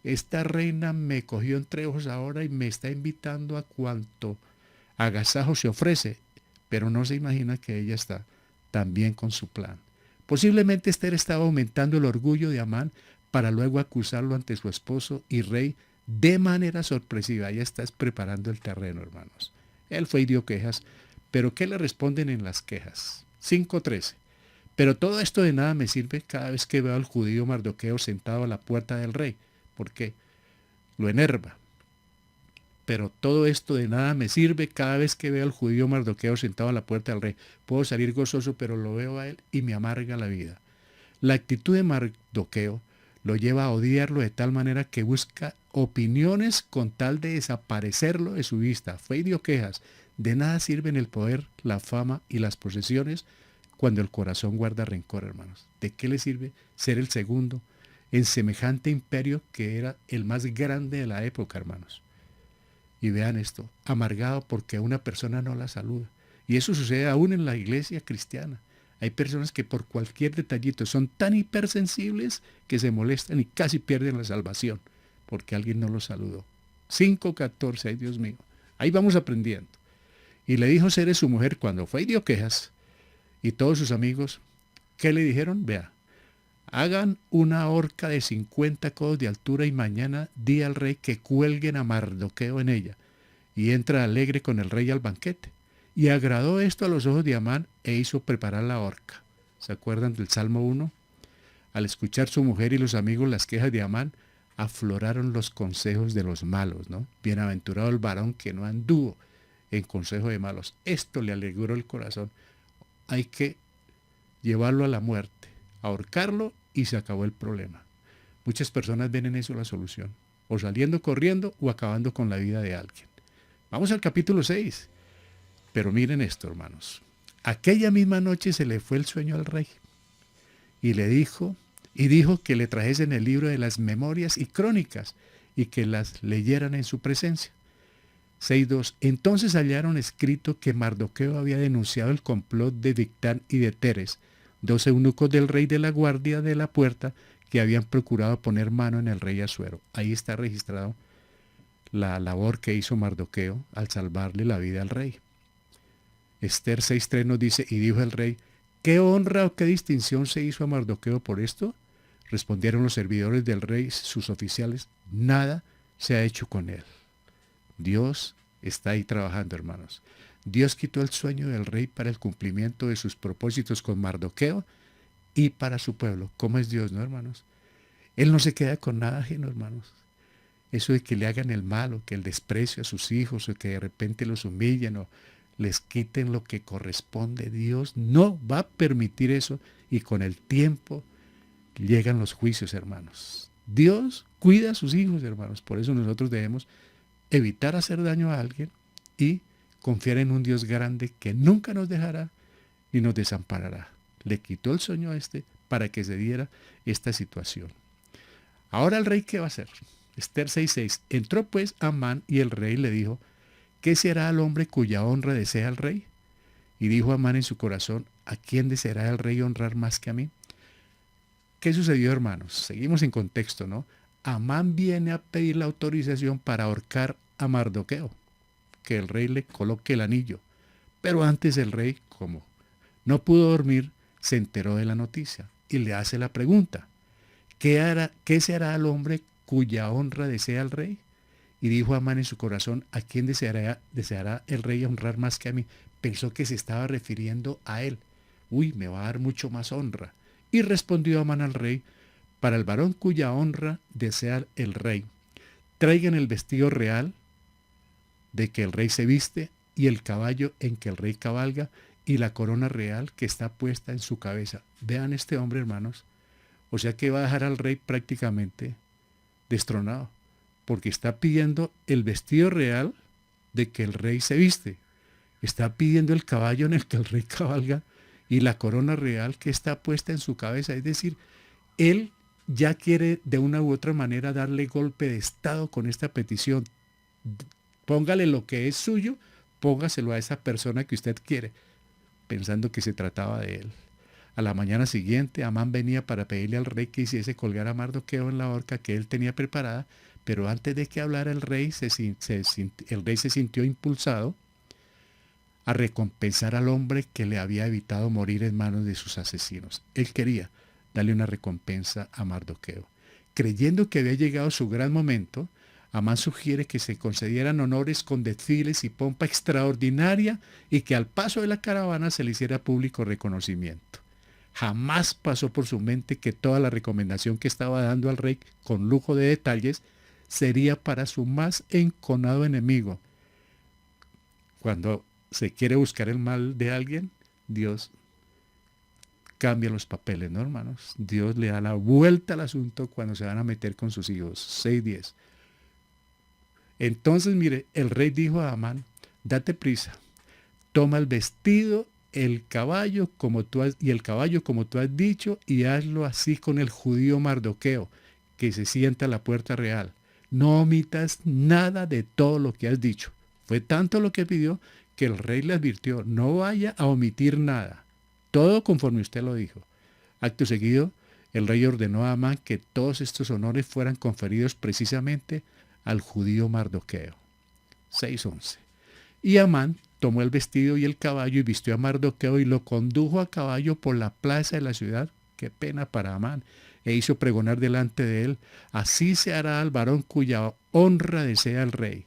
esta reina me cogió entre ojos ahora y me está invitando a cuanto agasajo se ofrece, pero no se imagina que ella está también con su plan. Posiblemente Esther estaba aumentando el orgullo de Amán para luego acusarlo ante su esposo y rey de manera sorpresiva. Ella está preparando el terreno, hermanos. Él fue y dio quejas, pero ¿qué le responden en las quejas? 5:13. Pero todo esto de nada me sirve cada vez que veo al judío Mardoqueo sentado a la puerta del rey, porque lo enerva. Pero todo esto de nada me sirve cada vez que veo al judío Mardoqueo sentado a la puerta del rey. Puedo salir gozoso, pero lo veo a él y me amarga la vida. La actitud de Mardoqueo lo lleva a odiarlo de tal manera que busca opiniones con tal de desaparecerlo de su vista. Fe y dio quejas. De nada sirven el poder, la fama y las posesiones cuando el corazón guarda rencor, hermanos. ¿De qué le sirve ser el segundo en semejante imperio que era el más grande de la época, hermanos? Y vean esto, amargado porque una persona no la saluda. Y eso sucede aún en la iglesia cristiana. Hay personas que por cualquier detallito son tan hipersensibles que se molestan y casi pierden la salvación porque alguien no los saludó. 5:14, ay Dios mío. Ahí vamos aprendiendo. Y le dijo Ceres su mujer cuando fue y dio quejas, y todos sus amigos, ¿qué le dijeron? Vea, hagan una horca de 50 codos de altura y mañana di al rey que cuelguen a Mardoqueo en ella. Y entra alegre con el rey al banquete. Y agradó esto a los ojos de Amán e hizo preparar la horca. ¿Se acuerdan del Salmo 1? Al escuchar su mujer y los amigos las quejas de Amán, afloraron los consejos de los malos, ¿no? Bienaventurado el varón que no anduvo en consejo de malos. Esto le alegró el corazón. Hay que llevarlo a la muerte, ahorcarlo y se acabó el problema. Muchas personas ven en eso la solución, o saliendo corriendo o acabando con la vida de alguien. Vamos al capítulo 6. Pero miren esto, hermanos. Aquella misma noche se le fue el sueño al rey y dijo que le trajesen el libro de las memorias y crónicas y que las leyeran en su presencia. 6:2. Entonces hallaron escrito que Mardoqueo había denunciado el complot de Bigtán y de Teres, 2 eunucos del rey de la guardia de la puerta que habían procurado poner mano en el rey Asuero. Ahí está registrado la labor que hizo Mardoqueo al salvarle la vida al rey. Esther 6:3 nos dice, y dijo el rey, ¿qué honra o qué distinción se hizo a Mardoqueo por esto? Respondieron los servidores del rey, sus oficiales, nada se ha hecho con él. Dios está ahí trabajando, hermanos. Dios quitó el sueño del rey para el cumplimiento de sus propósitos con Mardoqueo y para su pueblo. ¿Cómo es Dios, no, hermanos? Él no se queda con nada ajeno, hermanos. Eso de que le hagan el mal o que el desprecio a sus hijos o que de repente los humillen o les quiten lo que corresponde, Dios no va a permitir eso y con el tiempo llegan los juicios, hermanos. Dios cuida a sus hijos, hermanos. Por eso nosotros debemos evitar hacer daño a alguien y confiar en un Dios grande que nunca nos dejará ni nos desamparará. Le quitó el sueño a este para que se diera esta situación. Ahora el rey, ¿qué va a hacer? Esther 6:6. Entró pues Amán y el rey le dijo, ¿qué será al hombre cuya honra desea el rey? Y dijo Amán en su corazón, ¿a quién deseará el rey honrar más que a mí? ¿Qué sucedió, hermanos? Seguimos en contexto, ¿no? Amán viene a pedir la autorización para ahorcar a Mardoqueo, que el rey le coloque el anillo. Pero antes el rey, como no pudo dormir, se enteró de la noticia y le hace la pregunta, ¿qué se hará al hombre cuya honra desea el rey? Y dijo Amán en su corazón, ¿a quién deseará el rey honrar más que a mí? Pensó que se estaba refiriendo a él. Uy, me va a dar mucho más honra. Y respondió Amán al rey, para el varón cuya honra desea el rey, traigan el vestido real de que el rey se viste y el caballo en que el rey cabalga y la corona real que está puesta en su cabeza. Vean este hombre, hermanos. O sea que va a dejar al rey prácticamente destronado, porque está pidiendo el vestido real de que el rey se viste. Está pidiendo el caballo en el que el rey cabalga y la corona real que está puesta en su cabeza. Es decir, él ya quiere de una u otra manera darle golpe de estado con esta petición. Póngale lo que es suyo, póngaselo a esa persona que usted quiere, pensando que se trataba de él. A la mañana siguiente, Amán venía para pedirle al rey que hiciese colgar a Mardoqueo en la horca que él tenía preparada, pero antes de que hablara el rey se sintió impulsado a recompensar al hombre que le había evitado morir en manos de sus asesinos. Él quería darle una recompensa a Mardoqueo. Creyendo que había llegado su gran momento, Amán sugiere que se concedieran honores con desfiles y pompa extraordinaria y que al paso de la caravana se le hiciera público reconocimiento. Jamás pasó por su mente que toda la recomendación que estaba dando al rey con lujo de detalles sería para su más enconado enemigo. Cuando se quiere buscar el mal de alguien, Dios cambia los papeles, ¿no, hermanos? Dios le da la vuelta al asunto cuando se van a meter con sus hijos. 6:10. Entonces, mire, el rey dijo a Amán, date prisa, toma el vestido, el caballo y el caballo como tú has dicho, y hazlo así con el judío Mardoqueo, que se sienta a la puerta real. No omitas nada de todo lo que has dicho. Fue tanto lo que pidió que el rey le advirtió, no vaya a omitir nada. Todo conforme usted lo dijo. Acto seguido, el rey ordenó a Amán que todos estos honores fueran conferidos precisamente al judío Mardoqueo. 6:11. Y Amán tomó el vestido y el caballo y vistió a Mardoqueo y lo condujo a caballo por la plaza de la ciudad. Qué pena para Amán. E hizo pregonar delante de él, así se hará al varón cuya honra desea el rey.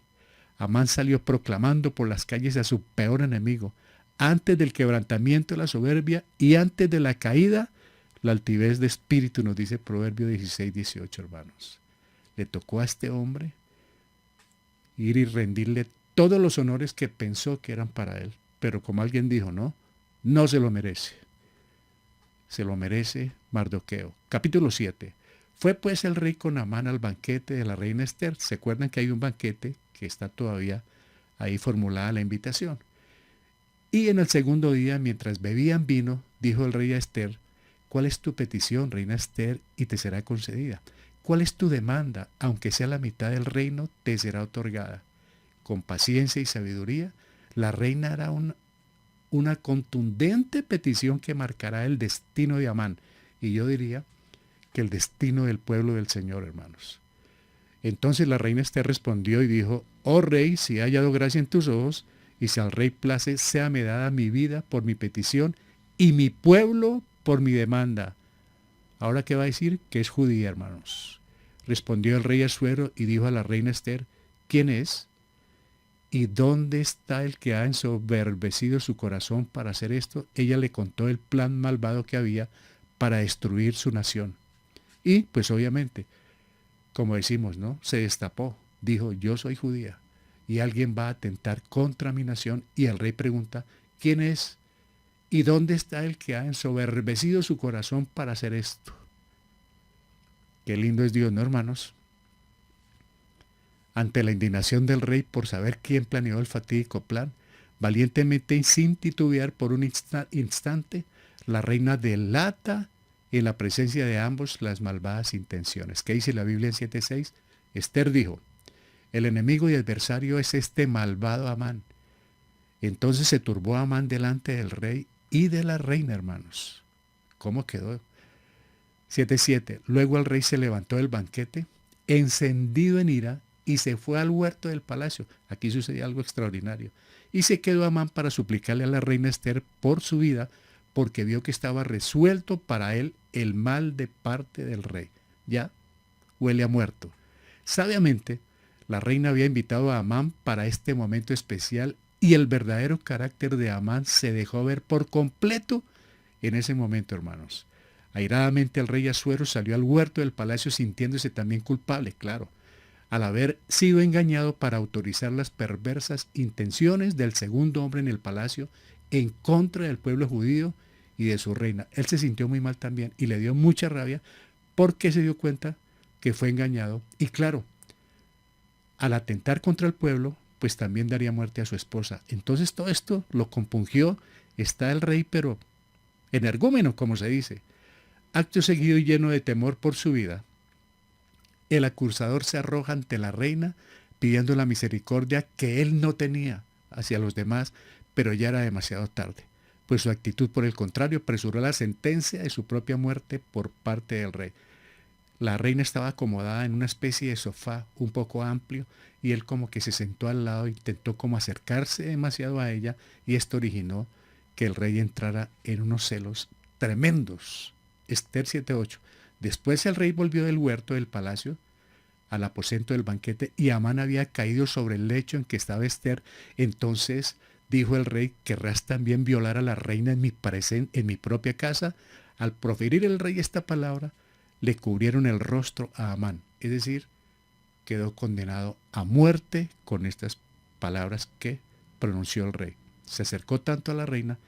Amán salió proclamando por las calles a su peor enemigo, antes del quebrantamiento la soberbia y antes de la caída la altivez de espíritu, nos dice Proverbio 16:18, hermanos. Le tocó a este hombre ir y rendirle todos los honores que pensó que eran para él. Pero como alguien dijo, no se lo merece. Se lo merece Mardoqueo. Capítulo 7. Fue pues el rey con Amán al banquete de la reina Esther. ¿Se acuerdan que hay un banquete que está todavía ahí formulada la invitación? Y en el segundo día, mientras bebían vino, dijo el rey a Esther, ¿cuál es tu petición, reina Esther, y te será concedida? ¿Cuál es tu demanda? Aunque sea la mitad del reino, te será otorgada. Con paciencia y sabiduría, la reina hará una contundente petición que marcará el destino de Amán. Y yo diría que el destino del pueblo del Señor, hermanos. Entonces la reina Esther respondió y dijo, oh rey, si he hallado gracia en tus ojos, y si al rey place, séame dada mi vida por mi petición, y mi pueblo por mi demanda. Ahora, ¿qué va a decir? Que es judía, hermanos. Respondió el rey Asuero y dijo a la reina Esther, ¿quién es? ¿Y dónde está el que ha ensoberbecido su corazón para hacer esto? Ella le contó el plan malvado que había para destruir su nación. Y, pues obviamente, como decimos, se destapó. Dijo, yo soy judía y alguien va a atentar contra mi nación. Y el rey pregunta, ¿quién es? ¿Y dónde está el que ha ensoberbecido su corazón para hacer esto? Qué lindo es Dios, ¿no, hermanos? Ante la indignación del rey por saber quién planeó el fatídico plan, valientemente y sin titubear por un instante, la reina delata en la presencia de ambos las malvadas intenciones. ¿Qué dice la Biblia en 7:6? Esther dijo, el enemigo y adversario es este malvado Amán. Entonces se turbó Amán delante del rey y de la reina, hermanos. ¿Cómo quedó? 7:7. Luego el rey se levantó del banquete, encendido en ira, y se fue al huerto del palacio. Aquí sucedió algo extraordinario. Y se quedó Amán para suplicarle a la reina Esther por su vida, porque vio que estaba resuelto para él el mal de parte del rey. Ya huele a muerto. Sabiamente, la reina había invitado a Amán para este momento especial y el verdadero carácter de Amán se dejó ver por completo en ese momento, hermanos. Airadamente el rey Asuero salió al huerto del palacio sintiéndose también culpable, claro, al haber sido engañado para autorizar las perversas intenciones del segundo hombre en el palacio en contra del pueblo judío y de su reina. Él se sintió muy mal también y le dio mucha rabia porque se dio cuenta que fue engañado. Y claro, al atentar contra el pueblo, pues también daría muerte a su esposa. Entonces todo esto lo compungió. Está el rey, pero energúmeno, como se dice. Acto seguido y lleno de temor por su vida, el acusador se arroja ante la reina pidiendo la misericordia que él no tenía hacia los demás, pero ya era demasiado tarde, pues su actitud, por el contrario, apresuró la sentencia de su propia muerte por parte del rey. La reina estaba acomodada en una especie de sofá un poco amplio y él como que se sentó al lado, intentó como acercarse demasiado a ella y esto originó que el rey entrara en unos celos tremendos. Esther 7:8. Después el rey volvió del huerto del palacio al aposento del banquete y Amán había caído sobre el lecho en que estaba Esther. Entonces dijo el rey, ¿querrás también violar a la reina en mi propia casa? Al proferir el rey esta palabra, le cubrieron el rostro a Amán, es decir, quedó condenado a muerte con estas palabras que pronunció el rey. Se acercó tanto a la reina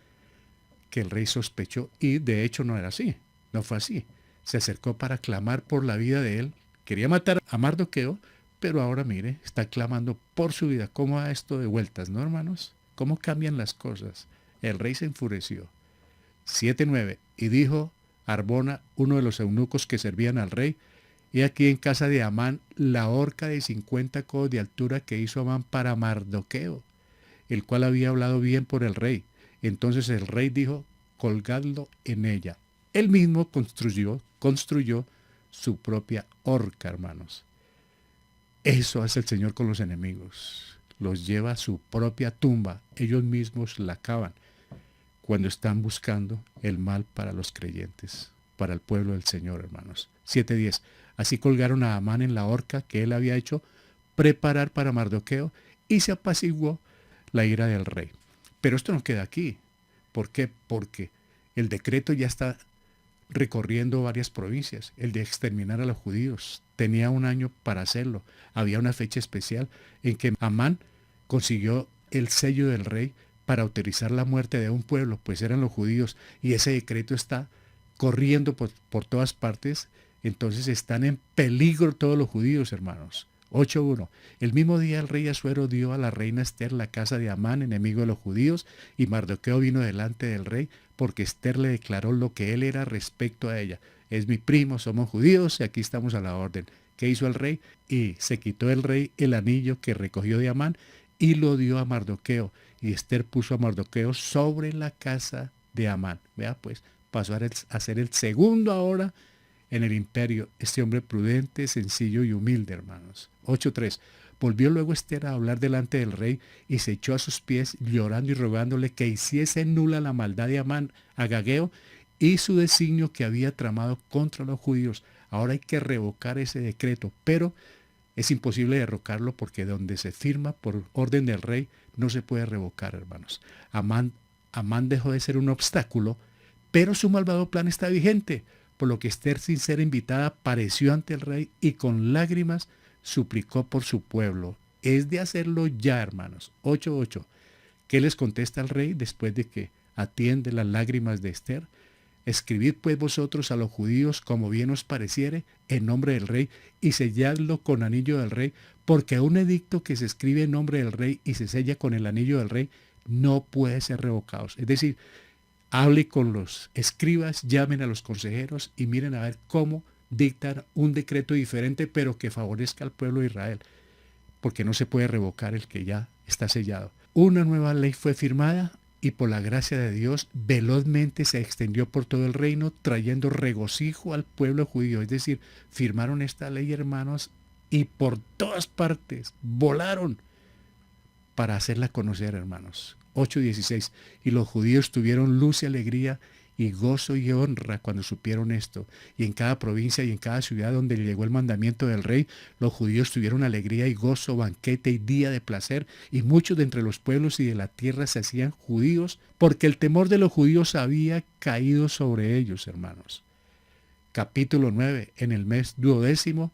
que el rey sospechó, y de hecho no era así, no fue así. Se acercó para clamar por la vida de él, quería matar a Mardoqueo, pero ahora mire, está clamando por su vida. ¿Cómo va esto de vueltas, no, hermanos? ¿Cómo cambian las cosas? El rey se enfureció. 7:9. Y dijo Arbona, uno de los eunucos que servían al rey: he aquí en casa de Amán la horca de 50 codos de altura que hizo Amán para Mardoqueo, el cual había hablado bien por el rey. Entonces el rey dijo: colgadlo en ella. Él mismo construyó su propia horca, hermanos. Eso hace el Señor con los enemigos. Los lleva a su propia tumba. Ellos mismos la cavan cuando están buscando el mal para los creyentes, para el pueblo del Señor, hermanos. 7:10. Así colgaron a Amán en la horca que él había hecho preparar para Mardoqueo, y se apaciguó la ira del rey. Pero esto no queda aquí. ¿Por qué? Porque el decreto ya está recorriendo varias provincias, el de exterminar a los judíos. Tenía un año para hacerlo. Había una fecha especial en que Amán consiguió el sello del rey para autorizar la muerte de un pueblo, pues eran los judíos, y ese decreto está corriendo por todas partes. Entonces están en peligro todos los judíos, hermanos. 8:1. El mismo día el rey Asuero dio a la reina Esther la casa de Amán, enemigo de los judíos, y Mardoqueo vino delante del rey, porque Esther le declaró lo que él era respecto a ella. Es mi primo, somos judíos y aquí estamos a la orden. ¿Qué hizo el rey? Y se quitó el rey el anillo que recogió de Amán y lo dio a Mardoqueo. Y Esther puso a Mardoqueo sobre la casa de Amán. Vea pues, pasó a ser el segundo ahora en el imperio, este hombre prudente, sencillo y humilde, hermanos. 8:3. Volvió luego Esther a hablar delante del rey y se echó a sus pies, llorando y rogándole que hiciese nula la maldad de Amán Agageo y su designio que había tramado contra los judíos. Ahora hay que revocar ese decreto, pero es imposible derrocarlo porque donde se firma por orden del rey no se puede revocar, hermanos. Amán dejó de ser un obstáculo, pero su malvado plan está vigente, por lo que Esther, sin ser invitada, apareció ante el rey y con lágrimas suplicó por su pueblo. Es de hacerlo ya, hermanos. 8:8. ¿Qué les contesta el rey después de que atiende las lágrimas de Esther? Escribid pues vosotros a los judíos como bien os pareciere, en nombre del rey, y selladlo con anillo del rey, porque un edicto que se escribe en nombre del rey y se sella con el anillo del rey no puede ser revocado. Es decir, hable con los escribas, llamen a los consejeros y miren a ver cómo dictan un decreto diferente, pero que favorezca al pueblo de Israel, porque no se puede revocar el que ya está sellado. Una nueva ley fue firmada y por la gracia de Dios velozmente se extendió por todo el reino, trayendo regocijo al pueblo judío. Es decir, firmaron esta ley, hermanos, y por todas partes volaron para hacerla conocer, hermanos. 8:16. Y los judíos tuvieron luz y alegría y gozo y honra cuando supieron esto. Y en cada provincia y en cada ciudad donde llegó el mandamiento del rey, los judíos tuvieron alegría y gozo, banquete y día de placer. Y muchos de entre los pueblos y de la tierra se hacían judíos, porque el temor de los judíos había caído sobre ellos, hermanos. Capítulo 9. En el mes 12º,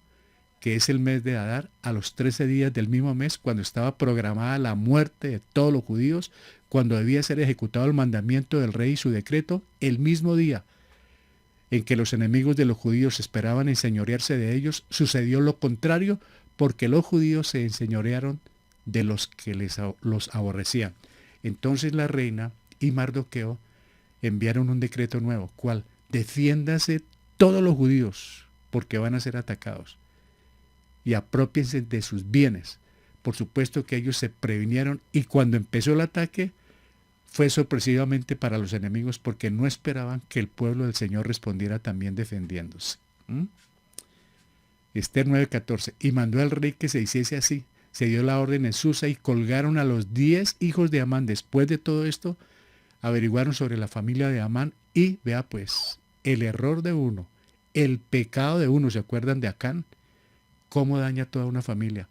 que es el mes de Adar, a los 13 días del mismo mes, cuando estaba programada la muerte de todos los judíos, cuando debía ser ejecutado el mandamiento del rey y su decreto, el mismo día en que los enemigos de los judíos esperaban enseñorearse de ellos, sucedió lo contrario, porque los judíos se enseñorearon de los que los aborrecían. Entonces la reina y Mardoqueo enviaron un decreto nuevo, cual: defiéndase todos los judíos, porque van a ser atacados, y apropiense de sus bienes. Por supuesto que ellos se previnieron, y cuando empezó el ataque fue sorpresivamente para los enemigos, porque no esperaban que el pueblo del Señor respondiera también defendiéndose. Esther 9:14. Y mandó al rey que se hiciese así. Se dio la orden en Susa y colgaron a los 10 hijos de Amán. Después de todo esto, averiguaron sobre la familia de Amán y, vea pues, el error de uno, el pecado de uno. ¿Se acuerdan de Acán? ¿Cómo daña toda una familia?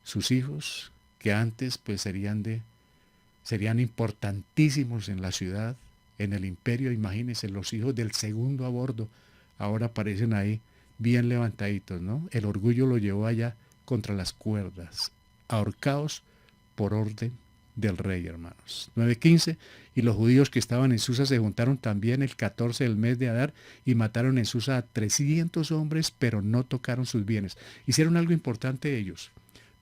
Sus hijos, que antes pues serían importantísimos en la ciudad, en el imperio, imagínense, los hijos del segundo a bordo, ahora aparecen ahí bien levantaditos, ¿no? El orgullo lo llevó allá contra las cuerdas, ahorcados por orden del rey, hermanos. 9:15, y los judíos que estaban en Susa se juntaron también el 14 del mes de Adar y mataron en Susa a 300 hombres, pero no tocaron sus bienes. Hicieron algo importante ellos.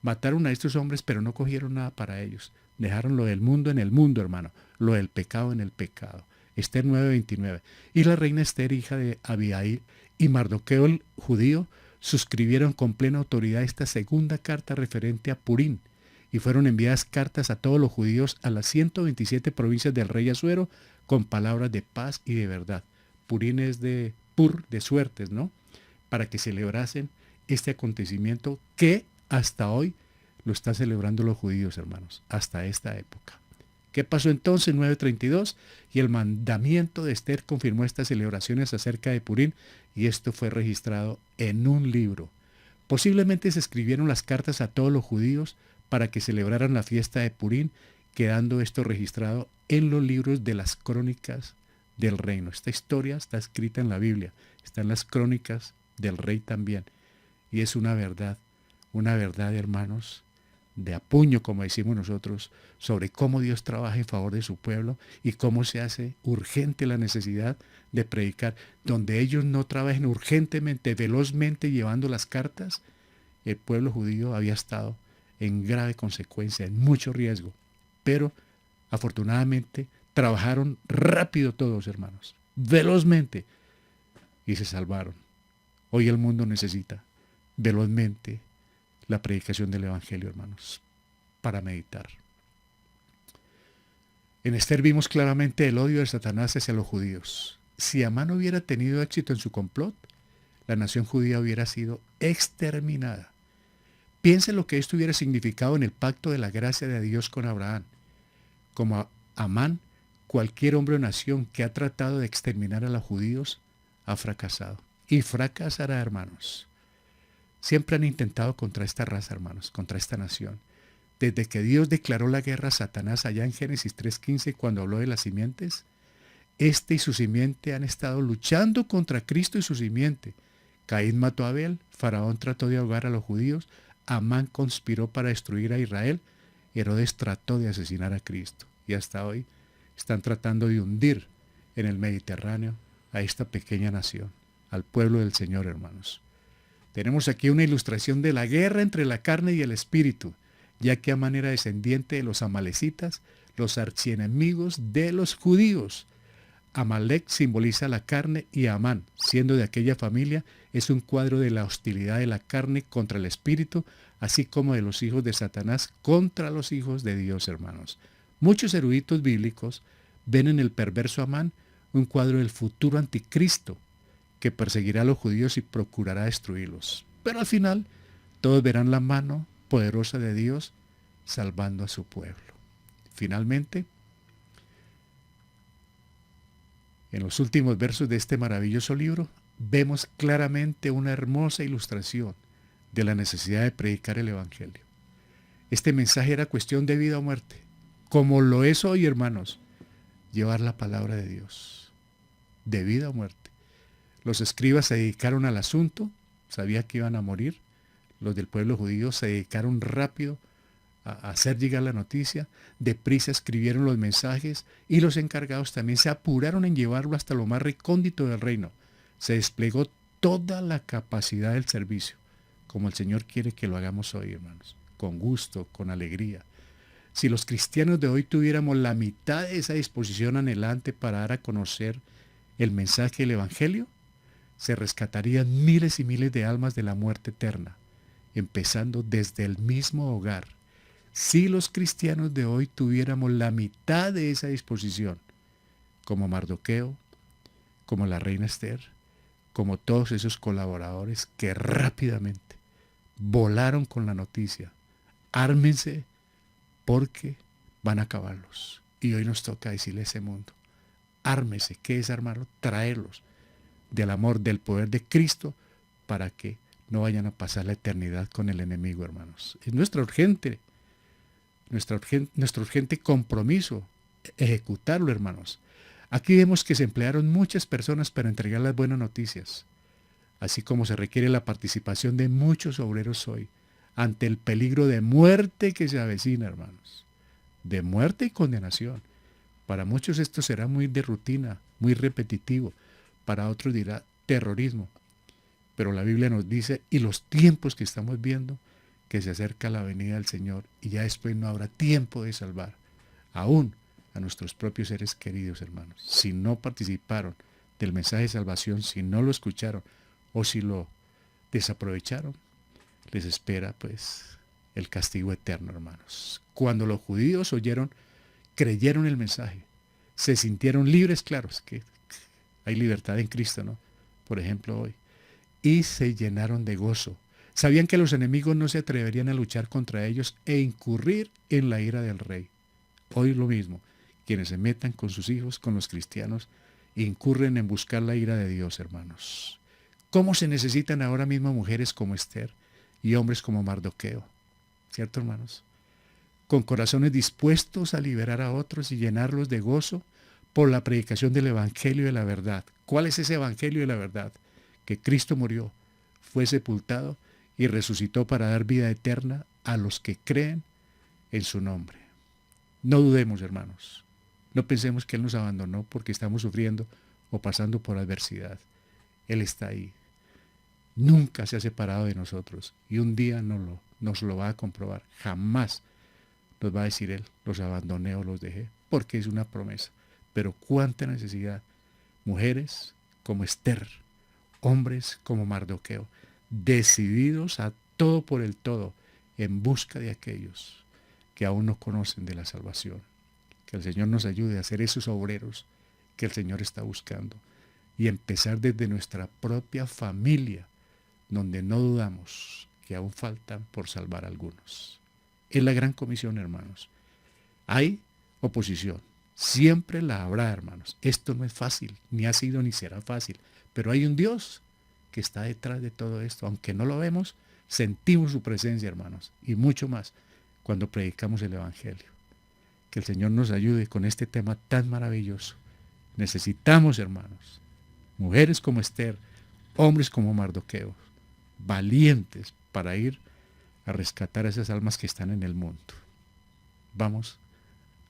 Mataron a estos hombres, pero no cogieron nada para ellos. Dejaron lo del mundo en el mundo, hermano. Lo del pecado en el pecado. Esther 9:29. Y la reina Esther, hija de Abihail, y Mardoqueo el judío, suscribieron con plena autoridad esta segunda carta referente a Purín, y fueron enviadas cartas a todos los judíos a las 127 provincias del rey Asuero con palabras de paz y de verdad. Purín es de pur, de suertes, ¿no? Para que celebrasen este acontecimiento que hasta hoy lo están celebrando los judíos, hermanos, hasta esta época. ¿Qué pasó entonces? 9:32, y el mandamiento de Esther confirmó estas celebraciones acerca de Purín, y esto fue registrado en un libro. Posiblemente se escribieron las cartas a todos los judíos para que celebraran la fiesta de Purín, quedando esto registrado en los libros de las crónicas del reino. Esta historia está escrita en la Biblia, está en las crónicas del rey también, y es una verdad, hermanos, de apuño, como decimos nosotros, sobre cómo Dios trabaja en favor de su pueblo y cómo se hace urgente la necesidad de predicar. Donde ellos no trabajen urgentemente, velozmente llevando las cartas, el pueblo judío había estado en grave consecuencia, en mucho riesgo. Pero afortunadamente trabajaron rápido todos, hermanos, velozmente, y se salvaron. Hoy el mundo necesita velozmente la predicación del Evangelio, hermanos, para meditar. En Esther vimos claramente el odio de Satanás hacia los judíos. Si Amán hubiera tenido éxito en su complot, la nación judía hubiera sido exterminada. Piensen lo que esto hubiera significado en el pacto de la gracia de Dios con Abraham. Como Amán, cualquier hombre o nación que ha tratado de exterminar a los judíos ha fracasado. Y fracasará, hermanos. Siempre han intentado contra esta raza, hermanos, contra esta nación. Desde que Dios declaró la guerra a Satanás allá en Génesis 3:15, cuando habló de las simientes, este y su simiente han estado luchando contra Cristo y su simiente. Caín mató a Abel, Faraón trató de ahogar a los judíos, Amán conspiró para destruir a Israel, Herodes trató de asesinar a Cristo. Y hasta hoy están tratando de hundir en el Mediterráneo a esta pequeña nación, al pueblo del Señor, hermanos. Tenemos aquí una ilustración de la guerra entre la carne y el espíritu, ya que Amán era descendiente de los amalecitas, los archienemigos de los judíos. Amalek simboliza la carne y Amán, siendo de aquella familia, es un cuadro de la hostilidad de la carne contra el espíritu, así como de los hijos de Satanás contra los hijos de Dios, hermanos. Muchos eruditos bíblicos ven en el perverso Amán un cuadro del futuro anticristo, que perseguirá a los judíos y procurará destruirlos. Pero al final, todos verán la mano poderosa de Dios salvando a su pueblo. Finalmente, en los últimos versos de este maravilloso libro, vemos claramente una hermosa ilustración de la necesidad de predicar el Evangelio. Este mensaje era cuestión de vida o muerte, como lo es hoy, hermanos, llevar la palabra de Dios, de vida o muerte. Los escribas se dedicaron al asunto, sabían que iban a morir. Los del pueblo judío se dedicaron rápido a hacer llegar la noticia, deprisa escribieron los mensajes y los encargados también se apuraron en llevarlo hasta lo más recóndito del reino. Se desplegó toda la capacidad del servicio, como el Señor quiere que lo hagamos hoy, hermanos, con gusto, con alegría. Si los cristianos de hoy tuviéramos la mitad de esa disposición anhelante para dar a conocer el mensaje del Evangelio, se rescatarían miles y miles de almas de la muerte eterna, empezando desde el mismo hogar. Si los cristianos de hoy tuviéramos la mitad de esa disposición, como Mardoqueo, como la reina Esther, como todos esos colaboradores que rápidamente volaron con la noticia, ármense porque van a acabarlos. Y hoy nos toca decirle a ese mundo, ármese. ¿Qué es armarlo? Traerlos del amor, del poder de Cristo, para que no vayan a pasar la eternidad con el enemigo, hermanos. Es nuestro urgente compromiso ejecutarlo, hermanos. Aquí vemos que se emplearon muchas personas para entregar las buenas noticias, así como se requiere la participación de muchos obreros hoy, ante el peligro de muerte que se avecina, hermanos, de muerte y condenación. Para muchos esto será muy de rutina, muy repetitivo, para otros dirá terrorismo, pero la Biblia nos dice, y los tiempos que estamos viendo, que se acerca la venida del Señor y ya después no habrá tiempo de salvar, aún a nuestros propios seres queridos, hermanos. Si no participaron del mensaje de salvación, si no lo escucharon o si lo desaprovecharon, les espera pues el castigo eterno, hermanos. Cuando los judíos creyeron el mensaje, se sintieron libres, claro, es que hay libertad en Cristo, ¿no? Por ejemplo, hoy. Y se llenaron de gozo. Sabían que los enemigos no se atreverían a luchar contra ellos e incurrir en la ira del rey. Hoy lo mismo. Quienes se metan con sus hijos, con los cristianos, incurren en buscar la ira de Dios, hermanos. ¿Cómo se necesitan ahora mismo mujeres como Esther y hombres como Mardoqueo? ¿Cierto, hermanos? Con corazones dispuestos a liberar a otros y llenarlos de gozo por la predicación del Evangelio de la verdad. ¿Cuál es ese Evangelio de la verdad? Que Cristo murió, fue sepultado y resucitó para dar vida eterna a los que creen en su nombre. No dudemos, hermanos. No pensemos que Él nos abandonó porque estamos sufriendo o pasando por adversidad. Él está ahí. Nunca se ha separado de nosotros y un día nos lo va a comprobar. Jamás nos va a decir Él, los abandoné o los dejé, porque es una promesa. Pero cuánta necesidad. Mujeres como Esther, hombres como Mardoqueo, decididos a todo por el todo, en busca de aquellos que aún no conocen de la salvación. Que el Señor nos ayude a ser esos obreros que el Señor está buscando y empezar desde nuestra propia familia, donde no dudamos que aún faltan por salvar a algunos. Es la gran comisión, hermanos. Hay oposición, siempre la habrá, hermanos. Esto no es fácil, ni ha sido ni será fácil, pero hay un Dios que está detrás de todo esto. Aunque no lo vemos, sentimos su presencia, hermanos, y mucho más cuando predicamos el Evangelio. Que el Señor nos ayude con este tema tan maravilloso. Necesitamos, hermanos, mujeres como Esther, hombres como Mardoqueo, valientes para ir a rescatar a esas almas que están en el mundo. Vamos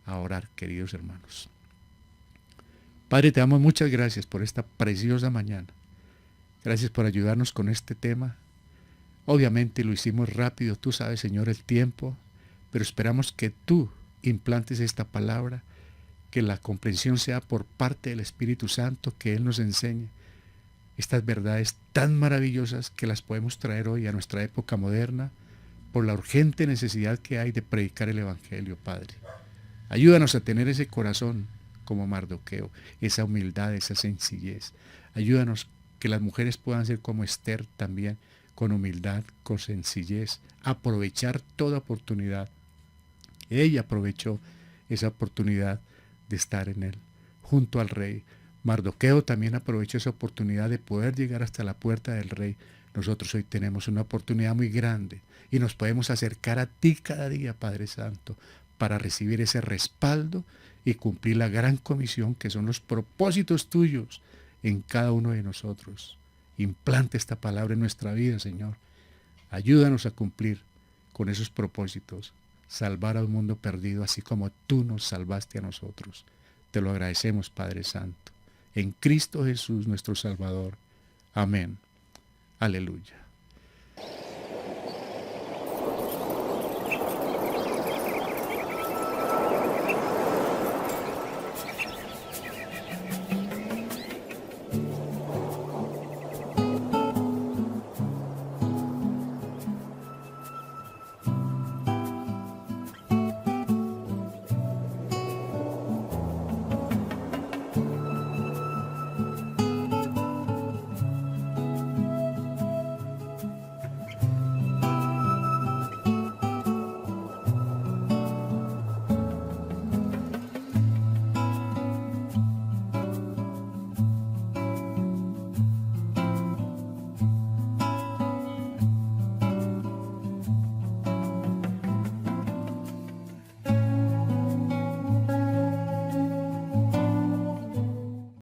a orar, queridos hermanos. Padre, te damos muchas gracias por esta preciosa mañana. Gracias por ayudarnos con este tema. Obviamente lo hicimos rápido, tú sabes, Señor, el tiempo, pero esperamos que tú implantes esta palabra, que la comprensión sea por parte del Espíritu Santo, que Él nos enseñe estas verdades tan maravillosas que las podemos traer hoy a nuestra época moderna, por la urgente necesidad que hay de predicar el Evangelio, Padre. Ayúdanos a tener ese corazón como Mardoqueo, esa humildad, esa sencillez. Ayúdanos que las mujeres puedan ser como Esther también, con humildad, con sencillez, aprovechar toda oportunidad. Ella aprovechó esa oportunidad de estar en él, junto al rey. Mardoqueo también aprovechó esa oportunidad de poder llegar hasta la puerta del rey. Nosotros hoy tenemos una oportunidad muy grande y nos podemos acercar a ti cada día, Padre Santo, para recibir ese respaldo y cumplir la gran comisión que son los propósitos tuyos en cada uno de nosotros. Implanta esta palabra en nuestra vida, Señor. Ayúdanos a cumplir con esos propósitos, salvar a un mundo perdido, así como tú nos salvaste a nosotros. Te lo agradecemos, Padre Santo. En Cristo Jesús, nuestro Salvador. Amén. Aleluya.